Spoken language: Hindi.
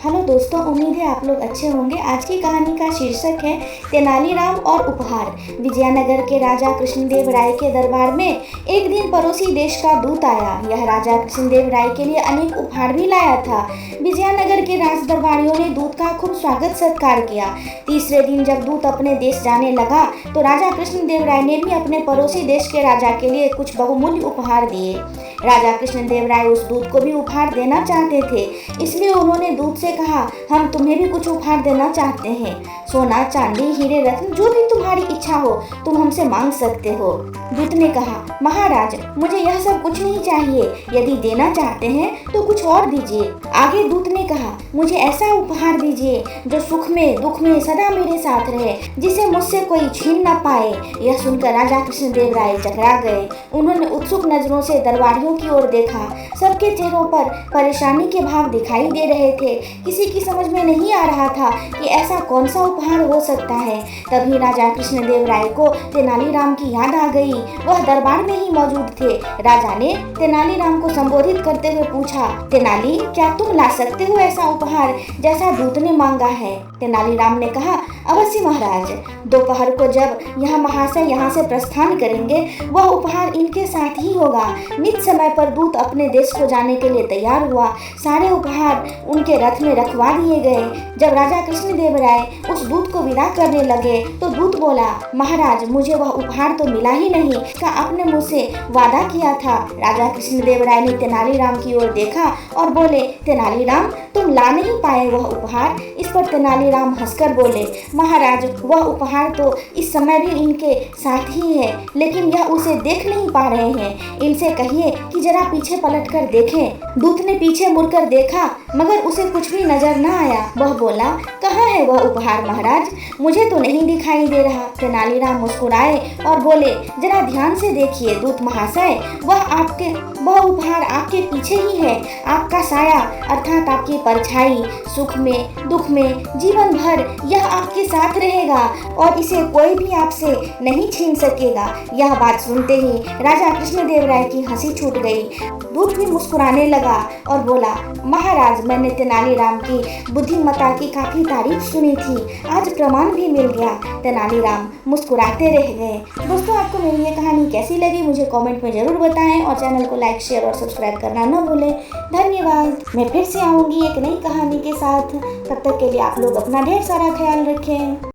हेलो दोस्तों, उम्मीद है आप लोग अच्छे होंगे। आज की कहानी का शीर्षक है तेनालीराम और उपहार। विजयनगर के राजा कृष्णदेव राय के दरबार में एक दिन पड़ोसी देश का दूत आया। यह राजा कृष्णदेव राय के लिए अनेक उपहार भी लाया था। विजयनगर के राज दरबारियों ने दूत का खूब स्वागत सत्कार किया। तीसरे दिन जब दूत अपने देश जाने लगा तो राजा कृष्णदेव राय ने भी अपने पड़ोसी देश के राजा के लिए कुछ बहुमूल्य उपहार दिए। राजा कृष्णदेव राय उस दूत को भी उपहार देना चाहते थे, इसलिए उन्होंने दूत से कहा, हम तुम्हें भी कुछ उपहार देना चाहते हैं। सोना, चांदी, हीरे रत्न, जो भी तुम्हारी इच्छा हो तुम हमसे मांग सकते हो। दूत ने कहा, महाराज मुझे यह सब कुछ नहीं चाहिए, यदि देना चाहते हैं तो कुछ और दीजिए। आगे दूत ने कहा, मुझे ऐसा उपहार दीजिए जो सुख में दुख में सदा मेरे साथ रहे, जिसे मुझसे कोई छीन न पाए। यह सुनकर राजा कृष्णदेव राय चकरा गए। उन्होंने उत्सुक नजरों से दरबारियों की ओर देखा। सबके चेहरों पर परेशानी के भाव दिखाई दे रहे थे। किसी की समझ में नहीं आ रहा था कि ऐसा कौन सा उपहार हो सकता है। तभी राजा कृष्णदेव राय को तेनालीराम की याद आ गई। वह दरबार में ही मौजूद थे। राजा ने तेनालीराम को संबोधित करते हुए पूछा, तेनाली, क्या तुम ला सकते हो ऐसा उपहार जैसा दूत ने मांगा है? तेनालीराम ने कहा, अवश्य महाराज। दोपहर को जब यह महाशय यहाँ से प्रस्थान करेंगे वह उपहार इनके साथ ही होगा। नित समय पर दूत अपने देश को जाने के लिए तैयार हुआ। सारे उपहार उनके रथ में रखवा दिए गए। जब राजा कृष्णदेव राय उस दूत को विदा करने लगे तो दूत बोला, महाराज मुझे वह उपहार तो मिला ही नहीं, इसका आपने मुझसे वादा किया था। राजा कृष्णदेव राय ने तेनालीराम की ओर देखा और बोले, तेनालीराम तुम ला नहीं पाए वह उपहार? इस पर तेनालीराम हंसकर बोले, महाराज वह उपहार तो इस समय भी इनके साथ ही है, लेकिन यह उसे देख नहीं पा रहे हैं। इनसे कहिए कि जरा पीछे पलट कर देखें। दूत ने पीछे मुड़कर देखा मगर उसे कुछ भी नजर न आया। वह बोला, कहाँ है वह उपहार महाराज? मुझे तो नहीं दिखाई दे रहा। तेनालीराम मुस्कुराए और बोले, जरा ध्यान से देखिए दूत महाशय, वह उपहार आपके पीछे ही है। आपका साया अर्थात आपकी परछाई सुख में दुख में जीवन भर यह आपके साथ रहेगा और इसे कोई भी आपसे नहीं छीन सकेगा। यह बात सुनते ही राजा कृष्णदेव राय की हंसी छूट गई। दूत भी मुस्कुराने लगा और बोला, महाराज मैंने तेनालीराम की बुद्धिमत्ता की काफी तारीफ सुनी थी, आज प्रमाण भी मिल गया। तेनालीराम मुस्कुराते रह गए। दोस्तों, आपको मेरी ये कहानी कैसी लगी मुझे कमेंट में जरूर बताएं और चैनल को लाइक शेयर और सब्सक्राइब करना न भूलें। धन्यवाद। मैं फिर से आऊंगी एक नई कहानी के साथ। तब तक के लिए आप लोग अपना ढेर सारा ख्याल रखें।